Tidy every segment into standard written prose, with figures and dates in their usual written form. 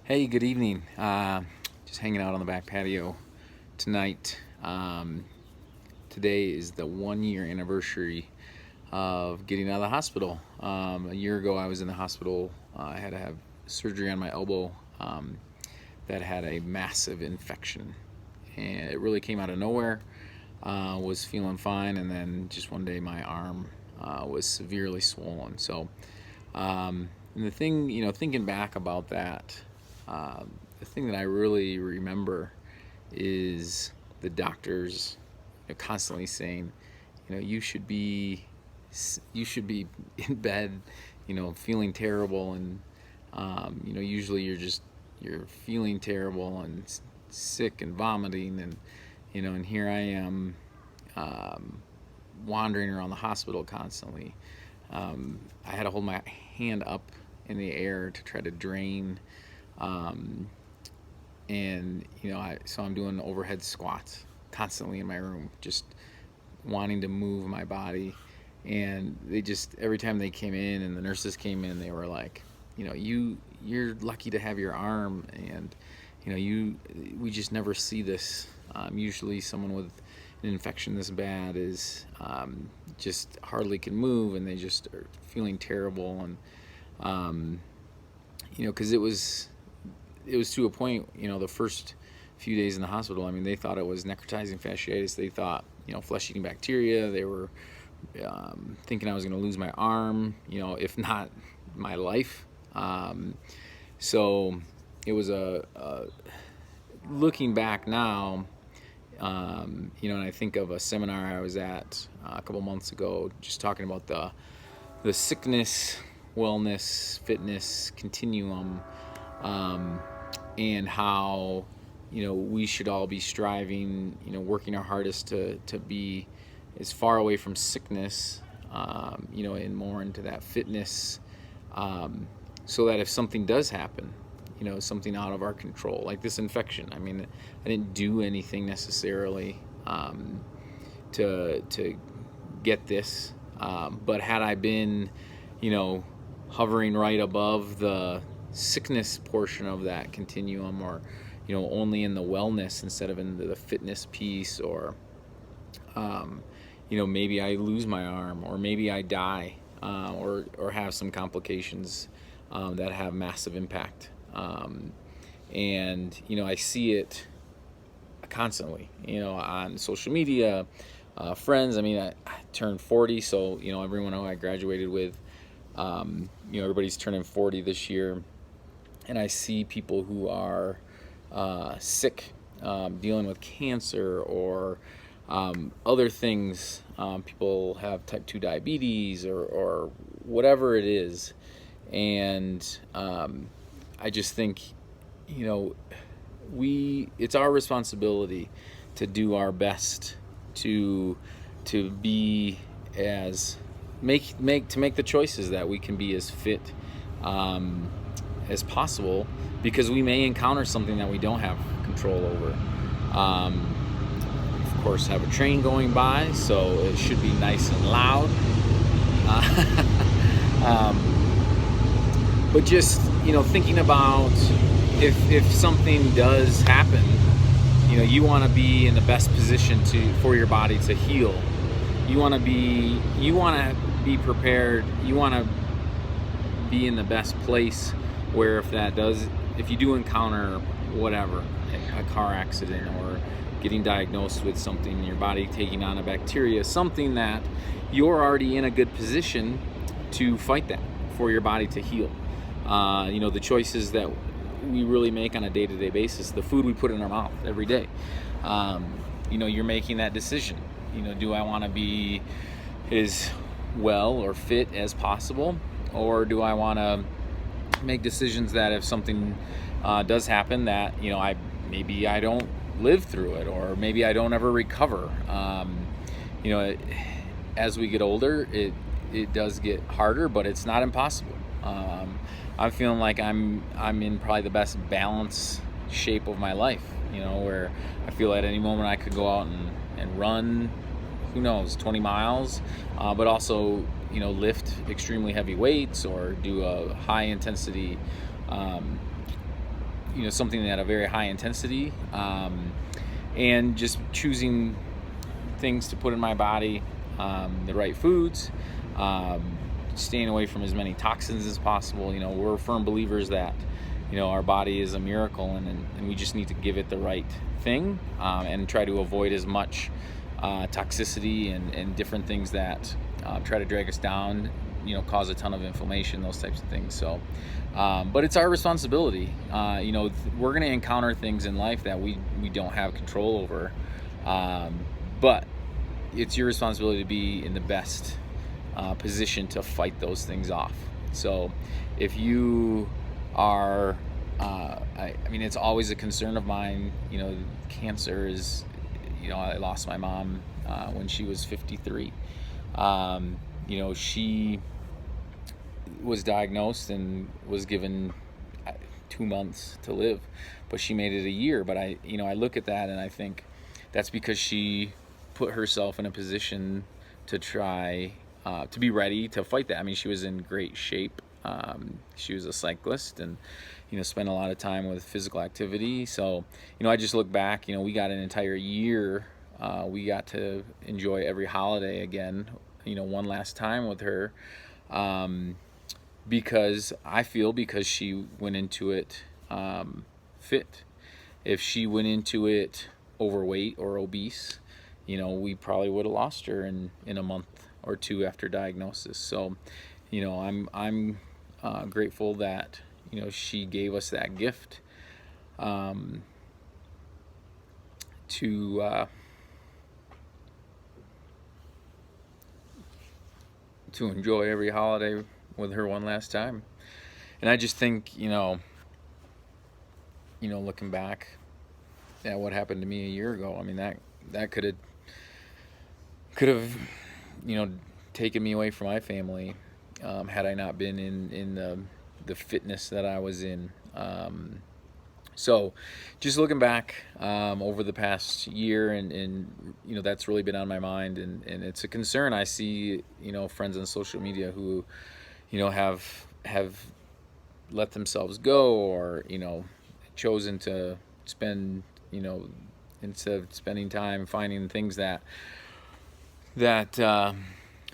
Hey, good evening. Just hanging out on the back patio tonight. Today is the 1 year anniversary of getting out of the hospital. A year ago, I was in the hospital. I had to have surgery on my elbow that had a massive infection, and it really came out of nowhere. Was feeling fine, and then just one day, my arm was severely swollen. And the thing, thinking back about that. The thing that I really remember is the doctors constantly saying, you should be in bed, feeling terrible, and usually you're feeling terrible and sick and vomiting, and here I am, wandering around the hospital constantly. I had to hold my hand up in the air to try to drain. So I'm doing overhead squats constantly in my room, just wanting to move my body. And they just, every time they came in and the nurses came in, they were like, you're lucky to have your arm, and we just never see this. Usually someone with an infection this bad is just hardly can move, and they just are feeling terrible. And because it was to a point, the first few days in the hospital, I mean, they thought it was necrotizing fasciitis. They thought, flesh-eating bacteria. They were thinking I was going to lose my arm, if not my life. So it was looking back now, and I think of a seminar I was at a couple months ago, just talking about the sickness, wellness, fitness continuum, and how we should all be striving, working our hardest to be as far away from sickness, and more into that fitness, so that if something does happen, something out of our control, like this infection. I mean, I didn't do anything necessarily to get this, but had I been, hovering right above the sickness portion of that continuum, or only in the wellness instead of in the fitness piece, or maybe I lose my arm, or maybe I die, or have some complications that have massive impact. And I see it constantly, on social media, friends. I mean, I turned 40, so everyone who I graduated with, everybody's turning 40 this year, and I see people who are sick, dealing with cancer, or other things. People have type 2 diabetes, or whatever it is. And I just think, it's our responsibility to do our best to be as make the choices that we can be as fit as possible, because we may encounter something that we don't have control over. Of course, have a train going by, so it should be nice and loud. But just thinking about if something does happen, you want to be in the best position for your body to heal. You want to be prepared. You want to be in the best place where if you do encounter whatever, a car accident, or getting diagnosed with something, your body taking on a bacteria, something that you're already in a good position to fight that, for your body to heal. The choices that we really make on a day-to-day basis, the food we put in our mouth every day, you're making that decision. Do I want to be as well or fit as possible, or do I want to make decisions that if something does happen, that maybe I don't live through it, or maybe I don't ever recover. As we get older, it does get harder, but it's not impossible. I'm feeling like I'm in probably the best balance shape of my life, where I feel at any moment I could go out and run, who knows, 20 miles, but also lift extremely heavy weights, or do a high intensity something at a very high intensity, and just choosing things to put in my body, the right foods, staying away from as many toxins as possible. We're firm believers that our body is a miracle, and we just need to give it the right thing, and try to avoid as much toxicity and different things that try to drag us down, cause a ton of inflammation, those types of things. So but it's our responsibility. We're going to encounter things in life that we don't have control over, but it's your responsibility to be in the best position to fight those things off. So if you are it's always a concern of mine. Cancer is, I lost my mom when she was 53. She was diagnosed and was given 2 months to live, but she made it a year. But I look at that and I think that's because she put herself in a position to try to be ready to fight that. She was in great shape. She was a cyclist and spent a lot of time with physical activity. So I just look back. We got an entire year. We got to enjoy every holiday again, one last time with her, because she went into it fit. If she went into it overweight or obese, we probably would have lost her in a month or two after diagnosis. So I'm grateful that she gave us that gift, to enjoy every holiday with her one last time. And I just think, looking back at what happened to me a year ago, that could have taken me away from my family, had I not been in the fitness that I was in. So just looking back over the past year, and that's really been on my mind, and it's a concern. I see friends on social media who have let themselves go, or chosen to spend instead of spending time finding things that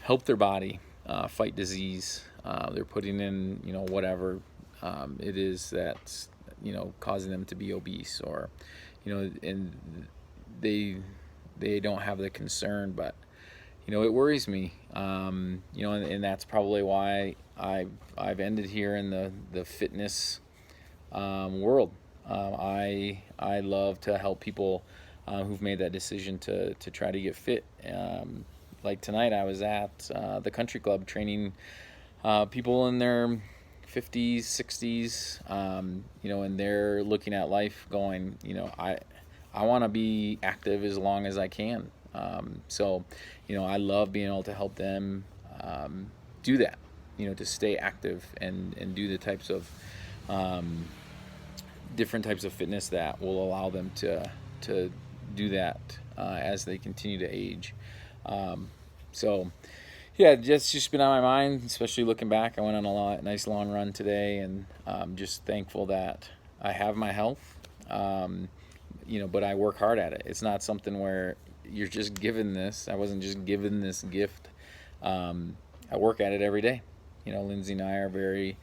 help their body fight disease, they're putting in whatever it is that's causing them to be obese, or and they don't have the concern. But it worries me, and that's probably why I've ended here in the fitness world. I love to help people who've made that decision to try to get fit. Like tonight, I was at the country club training people in their 50s, 60s, and they're looking at life going, I want to be active as long as I can. So I love being able to help them do that, to stay active and do the types of different types of fitness that will allow them to do that as they continue to age. So yeah, just been on my mind, especially looking back. I went on a nice long run today, and just thankful that I have my health, but I work hard at it. It's not something where you're just given this. I wasn't just given this gift. I work at it every day. Lindsay and I are very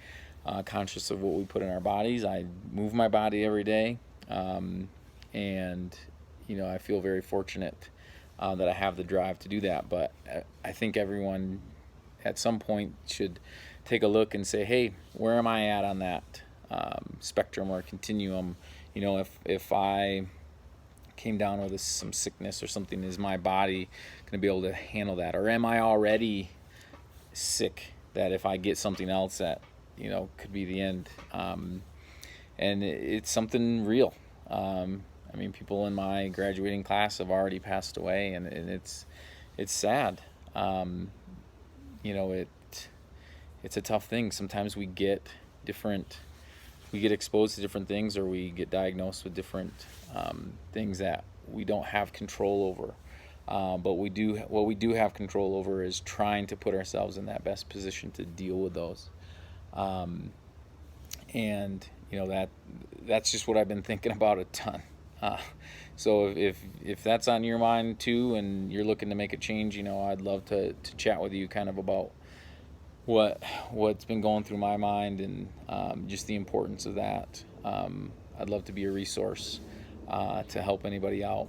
conscious of what we put in our bodies. I move my body every day, and I feel very fortunate that I have the drive to do that. But I think everyone at some point should take a look and say, hey, where am I at on that spectrum or continuum? If I came down with some sickness or something, is my body going to be able to handle that? Or am I already sick that if I get something else that could be the end? And it's something real. People in my graduating class have already passed away, and it's sad. It's a tough thing. Sometimes we get exposed to different things, or we get diagnosed with different things that we don't have control over. But what we do have control over is trying to put ourselves in that best position to deal with those. And that that's just what I've been thinking about a ton. So if that's on your mind too, and you're looking to make a change, I'd love to chat with you kind of about what's been going through my mind, and just the importance of that. I'd love to be a resource to help anybody out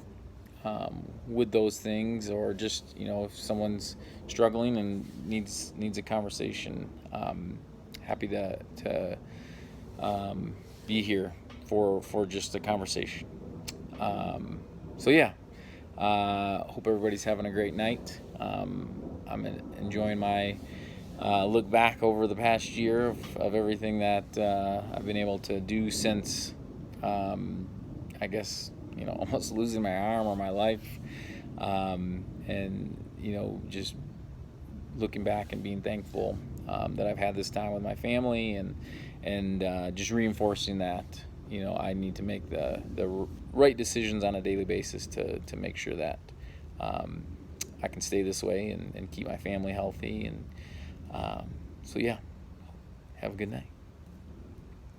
with those things, or just if someone's struggling and needs a conversation. Happy to be here for just a conversation. So yeah, hope everybody's having a great night. I'm enjoying my look back over the past year of everything that I've been able to do since, I guess, almost losing my arm or my life. And, just looking back and being thankful that I've had this time with my family, and just reinforcing that, I need to make the right decisions on a daily basis to make sure that I can stay this way and keep my family healthy. And so yeah, have a good night.